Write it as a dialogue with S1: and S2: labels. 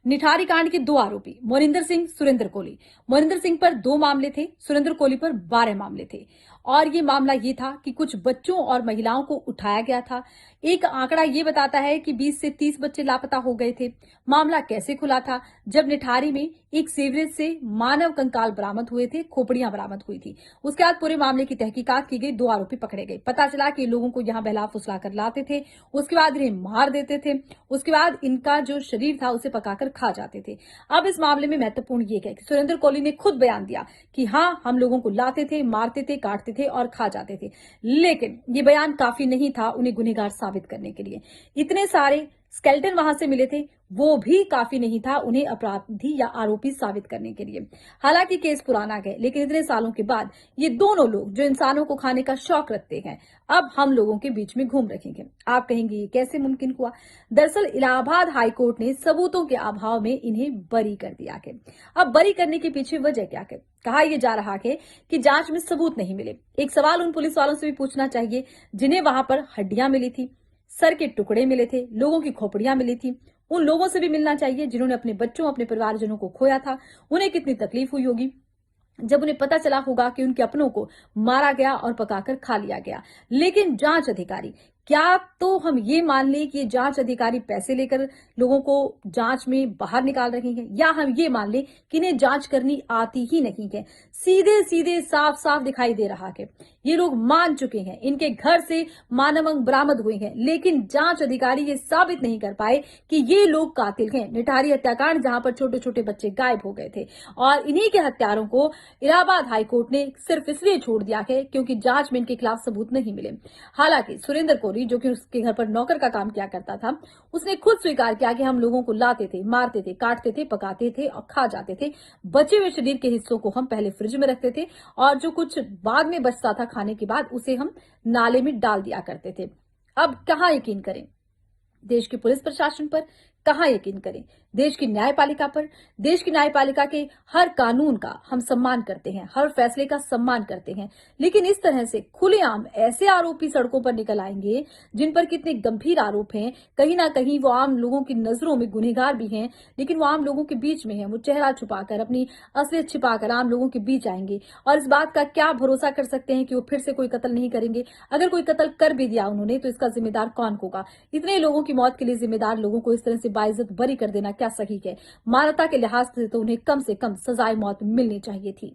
S1: निठारी कांड के 2 आरोपी मोनिंदर सिंह, सुरेंद्र कोहली। मोनिंदर सिंह पर 2 मामले थे, सुरेंद्र कोहली पर 12 मामले थे। और ये मामला ये था कि कुछ बच्चों और महिलाओं को उठाया गया था। एक आंकड़ा ये बताता है कि 20 से 30 बच्चे लापता हो गए थे। मामला कैसे खुला था? जब निठारी में एक सीवरेज से मानव कंकाल बरामद हुए थे, खोपड़ियां बरामद हुई थी। उसके बाद पूरे मामले की तहकीकात की गई, 2 आरोपी पकड़े गए। पता चला कि लोगों को यहां बहला फुसला कर लाते थे, उसके बाद इन्हें मार देते थे, उसके बाद इनका जो शरीर था उसे पकाकर खा जाते थे। अब इस मामले में महत्वपूर्ण ये है कि सुरेंद्र कोहली ने खुद बयान दिया कि हाँ, हम लोगों को लाते थे, मारते थे, काटते थे और खा जाते थे। लेकिन ये बयान काफी नहीं था उन्हें गुनहगार साबित करने के लिए। इतने सारे स्केलेटन वहां से मिले थे, वो भी काफी नहीं था उन्हें अपराधी या आरोपी साबित करने के लिए। हालांकि केस पुराना है, लेकिन इतने सालों के बाद ये दोनों लोग जो इंसानों को खाने का शौक रखते हैं, अब हम लोगों के बीच में घूम रखेंगे। आप कहेंगे ये कैसे मुमकिन हुआ? दरअसल इलाहाबाद हाईकोर्ट ने सबूतों के अभाव में इन्हें बरी कर दिया है। अब बरी करने के पीछे वजह क्या है? कहा यह जा रहा है कि जांच में सबूत नहीं मिले। एक सवाल उन पुलिस वालों से भी पूछना चाहिए जिन्हें वहां पर हड्डियां मिली थी, सर के टुकड़े मिले थे, लोगों की खोपड़ियां मिली थी। उन लोगों से भी मिलना चाहिए जिन्होंने अपने बच्चों, अपने परिवारजनों को खोया था। उन्हें कितनी तकलीफ हुई होगी जब उन्हें पता चला होगा कि उनके अपनों को मारा गया और पकाकर खा लिया गया। लेकिन जांच अधिकारी, क्या तो हम ये मान लें कि ये जांच अधिकारी पैसे लेकर लोगों को जांच में बाहर निकाल रहे हैं, या हम ये मान लें कि इन्हें जांच करनी आती ही नहीं है? सीधे सीधे साफ साफ दिखाई दे रहा है ये लोग मान चुके हैं, इनके घर से मानव अंग बरामद हुए हैं, लेकिन जांच अधिकारी ये साबित नहीं कर पाए कि ये लोग कातिल हैं। निठारी हत्याकांड जहां पर छोटे छोटे बच्चे गायब हो गए थे, और इन्हीं के हत्यारों को इलाहाबाद हाईकोर्ट ने सिर्फ इसलिए छोड़ दिया है क्योंकि जांच में इनके खिलाफ सबूत नहीं मिले। हालांकि सुरेंद्र कोहली, जो कि उसके घर पर नौकर का काम किया करता था, उसने खुद स्वीकार किया कि हम लोगों को लाते थे, मारते थे, काटते थे, पकाते थे और खा जाते थे। बचे हुए शरीर के हिस्सों को हम पहले फ्रिज में रखते थे और जो कुछ बाद में बचता था खाने के बाद उसे हम नाले में डाल दिया करते थे। अब कहां यकीन करें? देश के पुलिस प्रशासन पर? कहां यकीन करें? देश की न्यायपालिका पर? देश की न्यायपालिका के हर कानून का हम सम्मान करते हैं, हर फैसले का सम्मान करते हैं, लेकिन इस तरह से खुलेआम ऐसे आरोपी सड़कों पर निकल आएंगे जिन पर कितने गंभीर आरोप हैं। कहीं ना कहीं वो आम लोगों की नजरों में गुनहगार भी हैं, लेकिन वो आम लोगों के बीच में है। वो चेहरा छुपाकर, अपनी असलियत छिपाकर आम लोगों के बीच आएंगे, और इस बात का क्या भरोसा कर सकते हैं कि वो फिर से कोई कत्ल नहीं करेंगे? अगर कोई कत्ल कर भी दिया उन्होंने तो इसका जिम्मेदार कौन होगा? इतने लोगों की मौत के लिए जिम्मेदार लोगों को इस तरह से बाइज्जत बरी कर देना क्या सही है? मानवता के लिहाज से तो उन्हें कम से कम सजाए मौत मिलनी चाहिए थी।